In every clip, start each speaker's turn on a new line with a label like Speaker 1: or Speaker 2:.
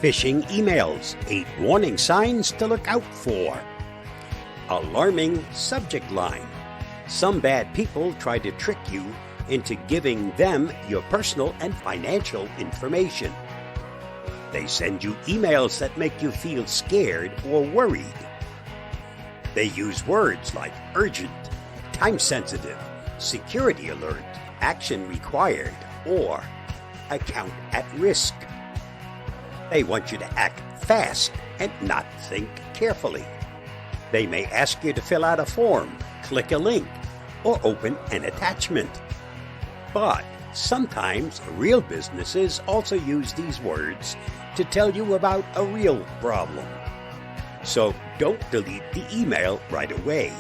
Speaker 1: Phishing emails, 8 warning signs to look out for. Alarming subject line. Some bad people try to trick you into giving them your personal and financial information. They send you emails that make you feel scared or worried. They use words like urgent, time-sensitive, security alert, action required, or account at risk. They want you to act fast and not think carefully. They may ask you to fill out a form, click a link, or open an attachment. But sometimes real businesses also use these words to tell you about a real problem. So don't delete the email right away.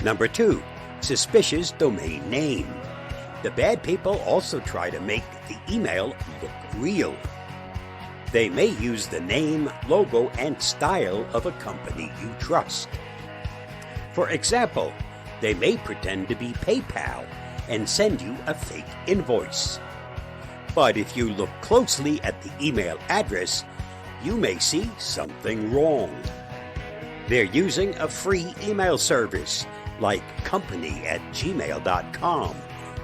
Speaker 1: Number 2, suspicious domain name. The bad people also try to make the email look real. They may use the name, logo, and style of a company you trust. For example, they may pretend to be PayPal and send you a fake invoice. But if you look closely at the email address, you may see something wrong. They're using a free email service like company@gmail.com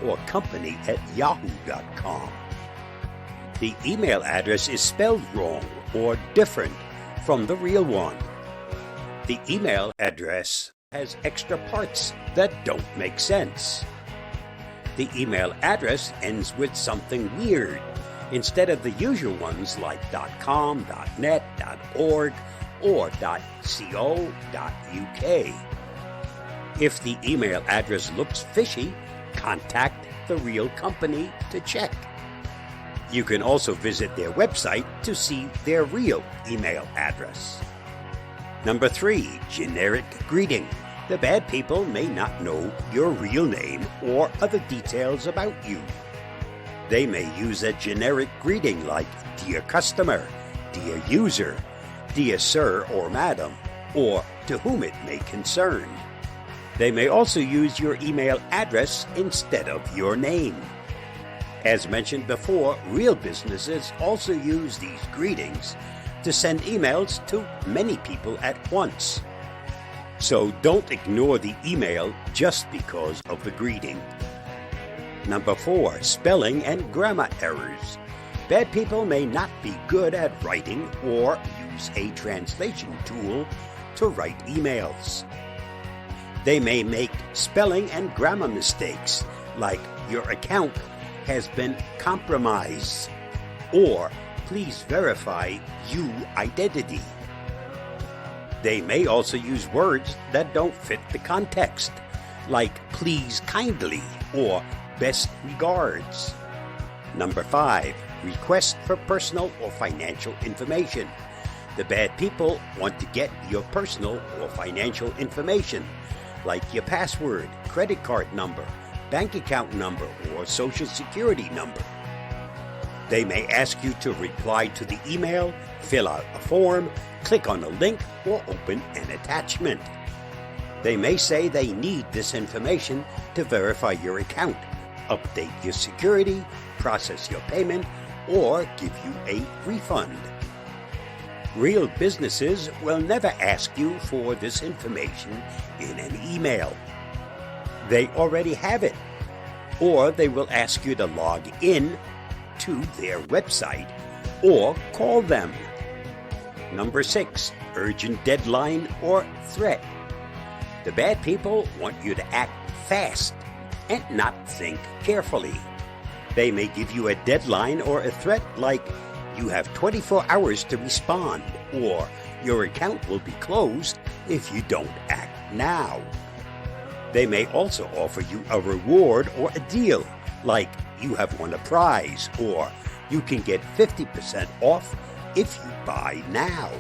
Speaker 1: or company@yahoo.com. The email address is spelled wrong or different from the real one. The email address has extra parts that don't make sense. The email address ends with something weird instead of the usual ones like .com, .net, .org, or .co.uk. If the email address looks fishy, contact the real company to check. You can also visit their website to see their real email address. Number 3, generic greeting. The bad people may not know your real name or other details about you. They may use a generic greeting like Dear Customer, Dear User, Dear Sir or Madam, or To Whom It May Concern. They may also use your email address instead of your name. As mentioned before, real businesses also use these greetings to send emails to many people at once. So don't ignore the email just because of the greeting. Number 4, spelling and grammar errors. Bad people may not be good at writing or use a translation tool to write emails. They may make spelling and grammar mistakes like your account has been compromised, or please verify you identity. They may also use words that don't fit the context, like please kindly or best regards. Number 5, request for personal or financial information. The bad people want to get your personal or financial information, like your password, credit card number, bank account number, or social security number. They may ask you to reply to the email, fill out a form, click on a link, or open an attachment. They may say they need this information to verify your account, update your security, process your payment, or give you a refund. Real businesses will never ask you for this information in an email. They already have it, or they will ask you to log in to their website or call them. Number 6, urgent deadline or threat. The bad people want you to act fast and not think carefully. They may give you a deadline or a threat like you have 24 hours to respond, or your account will be closed if you don't act now. They may also offer you a reward or a deal, like you have won a prize, or you can get 50% off if you buy now.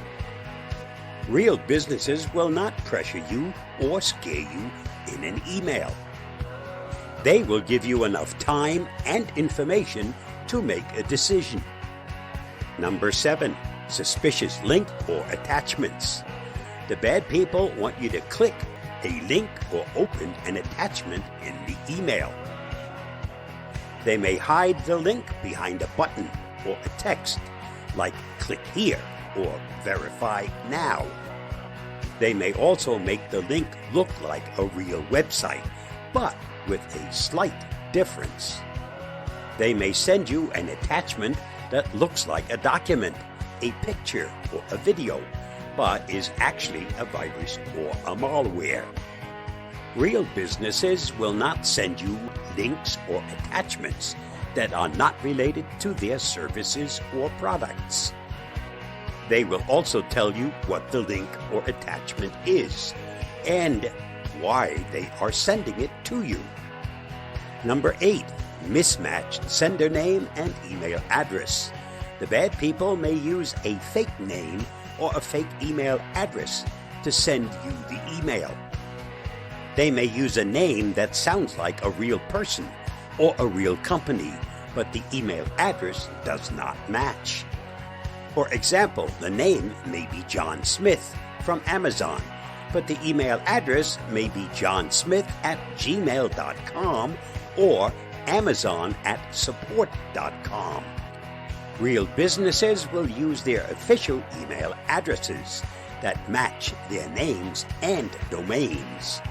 Speaker 1: Real businesses will not pressure you or scare you in an email. They will give you enough time and information to make a decision. Number 7, suspicious link or attachments. The bad people want you to click a link or open an attachment in the email. They may hide the link behind a button or a text, like click here or verify now. They may also make the link look like a real website, but with a slight difference. They may send you an attachment that looks like a document, a picture, or a video, but is actually a virus or a malware. Real businesses will not send you links or attachments that are not related to their services or products. They will also tell you what the link or attachment is and why they are sending it to you. Number 8, mismatched sender name and email address. The bad people may use a fake name or a fake email address to send you the email. They may use a name that sounds like a real person or a real company, but the email address does not match. For example, the name may be John Smith from Amazon, but the email address may be johnsmith@gmail.com or amazon@support.com. Real businesses will use their official email addresses that match their names and domains.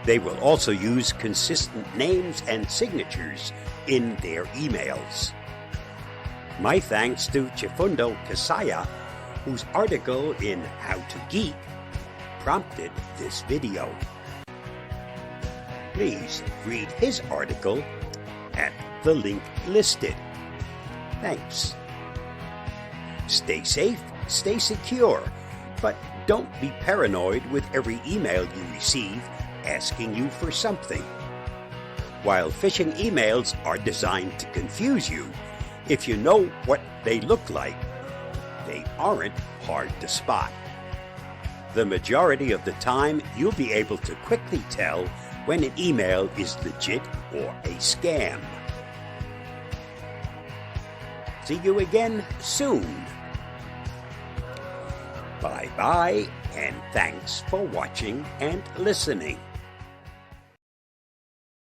Speaker 1: They will also use consistent names and signatures in their emails. My thanks to Chifundo Kasiya, whose article in How-To Geek prompted this video. Please read his article at the link listed. Thanks. Stay safe, stay secure, but don't be paranoid with every email you receive asking you for something. While phishing emails are designed to confuse you, if you know what they look like, they aren't hard to spot. The majority of the time, you'll be able to quickly tell when an email is legit or a scam. See you again soon. Bye-bye, and thanks for watching and listening.